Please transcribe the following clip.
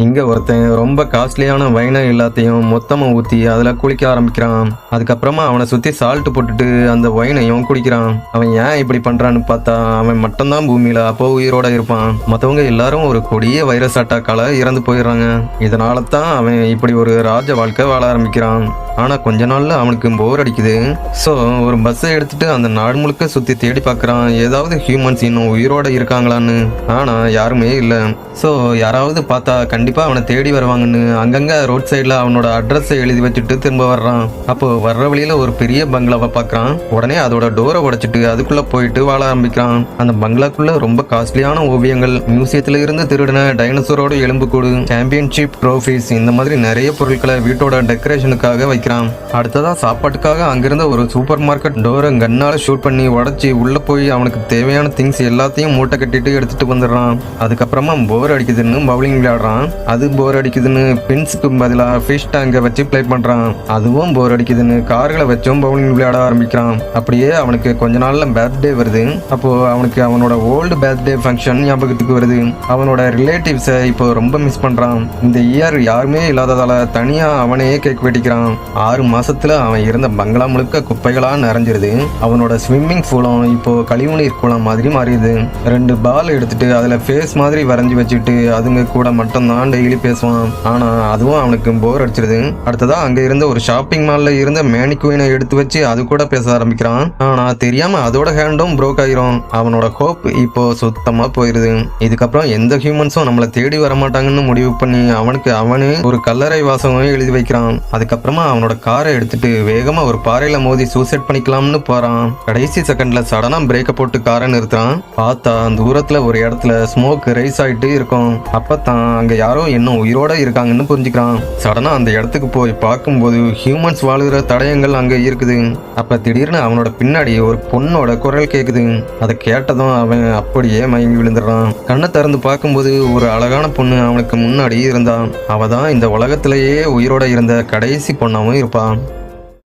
இங்க ஒருத்தன் ரொம்ப காஸ்ட்லியான வைனை எல்லாத்தையும் மொத்தமா ஊத்தி அதுல குளிக்க ஆரம்பிக்கிறான். அதுக்கப்புறமா அவனை சுத்தி சால்ட் போட்டுட்டு அந்த வைனையும் குடிக்கிறான். அவன் ஏன் இப்படி பண்றான்னு பார்த்தா அவன் மட்டும்தான் பூமியில அப்போ உயிரோட இருப்பான். மத்தவங்க எல்லாரும் ஒரு கொடிய வைரஸ் அட்டாக்கால இறந்து போயிடுறாங்க. இதனால தான் அவன் இப்படி ஒரு ராஜ வாழ்க்கை வாழ ஆரம்பிக்கிறான். ஆனா கொஞ்ச நாள்ல அவனுக்கு போர் அடிக்குது. ஸோ ஒரு பஸ்ஸை எடுத்துட்டு அந்த நாடு முழுக்க சுத்தி தேடி பார்க்கறான், ஏதாவது ஹியூமன்ஸ் இன்னும் உயிரோட இருக்காங்களான்னு. ஆனா யாருமே இல்லை. ஸோ யாராவது பார்த்தா கண்டிப்பா அவனை தேடி வருவாங்கன்னு அங்கங்க ரோட் சைட்ல அவனோட அட்ரஸை எழுதி வச்சுட்டு திரும்ப வர்றான். அப்போ வர்ற வழியில ஒரு பெரிய பங்களாவை பார்க்கறான். உடனே அதோட டோரை உடைச்சிட்டு அதுக்குள்ள போயிட்டு வாழ ஆரம்பிக்கிறான். அந்த பங்களாக்குள்ள ரொம்ப காஸ்ட்லியான ஓவியங்கள், மியூசியத்துல இருந்து திருடின டைனோசரோட எலும்புக்கூடு, சாம்பியன்ஷிப் ட்ரோஃபீஸ், இந்த மாதிரி நிறைய பொருட்களை வீட்டோட டெக்கரேஷனுக்காக வைக்கிறான். அடுத்ததா சாப்பாட்டுக்காக அங்கிருந்த ஒரு சூப்பர் மார்க்கெட் டோரை கன்னால ஷூட் பண்ணி உடைச்சி உள்ள போய் அவனுக்கு தேவையான திங்ஸ் எல்லாத்தையும் மூட்டை கட்டிட்டு எடுத்துட்டு வந்துடுறான். அதுக்கப்புறமா போர் அடிக்குதுன்னு பவுலிங் விளையாடுறான். அது போர் அடிக்குதுன்னு பின்ஸுக்கு பதிலாக ஃபிஷ் டேங்கை வச்சு பிளே பண்றான். அதுவும் போர் அடிக்குதுன்னு கார்களை வச்சும் பவுலிங் விளையாட ஆரம்பிக்கிறான். அப்படியே அவனுக்கு கொஞ்ச நாள்ல பர்த்டே வருது. அப்போ அவனுக்கு அவனோட ஓல்டு பர்த்டே ஃபங்க்ஷன் ஞாபகத்துக்கு வருது. அவனோட ரிலேட்டிவ்ஸை இப்போ ரொம்ப மிஸ் பண்றான். இந்த இயர் யாருமே இல்லாததால தனியா அவனே கேக் வெட்டிக்கிறான். 6 மாசத்துல அவன் இருந்த பங்களா முழுக்க குப்பைகளா நிறைஞ்சிருது. அவனோட ஸ்விம்மிங் பூலும் இப்போ கழிவுநீர் குளம் மாதிரி மாறிடுது. 2 பால் எடுத்துட்டு அதுல ஃபேஸ் மாதிரி வரைஞ்சி வச்சுட்டு அதுங்க கூட மட்டும்தான் டெய்லி பேசுவான். ஆனா அதுவும் அவனுக்கு போர் அடிச்சிருது. அடுத்ததா அங்க இருந்த ஒரு ஷாப்பிங் மால்ல இருந்த மேனிக்வீனை எடுத்து வச்சு அது கூட பேச ஆரம்பிக்கிறான். ஆனா தெரியாம அதோட ஹேண்டும் ப்ரோக் ஆயிரும். அவனோட ஹோப் இப்போ சுத்தமா போயிருது. இதுக்கப்புறம் எந்த ஹியூமன்ஸும் நம்மளை தேடி வரமாட்டாங்கன்னு முடிவு பண்ணி அவனே ஒரு கல்லறை வாசகம் எழுதி வைக்கிறான். அதுக்கப்புறமா அவனோட காரை எடுத்துட்டு வேகமா ஒரு பாறையில மோதி சூசைட் பண்ணிக்கலாம்னு போறான். கடைசி செகண்ட்ல சடனா பிரேக்க போட்டு காரை நிறுத்துறான். பார்த்தா தூரத்துல ஒரு இடத்துல ஸ்மோக் ரைஸ் ஆயிட்டு இருக்கும். அப்பதான் அங்க யாரோ இன்னும் உயிரோட இருக்காங்கன்னு புரிஞ்சுக்கிறான். சடனா அந்த இடத்துக்கு போய் பார்க்கும்போது ஹியூமன்ஸ் வாழுகிற தடயங்கள் அங்க இருக்குது. அப்ப திடீர்னு அவனோட பின்னாடி ஒரு பொண்ணோட குரல் கேக்குது. அதை கேட்டதும் அவன் அப்படியே மயங்கி விழுந்துடுறான். கண்ணை திறந்து பார்க்கும்போது ஒரு அழகான பொண்ணு அவனுக்கு முன்னாடி இருந்தான். அவ தான் இந்த உலகத்திலேயே உயிரோட இருந்த கடைசி பொண்ணாவும் இருப்பான்.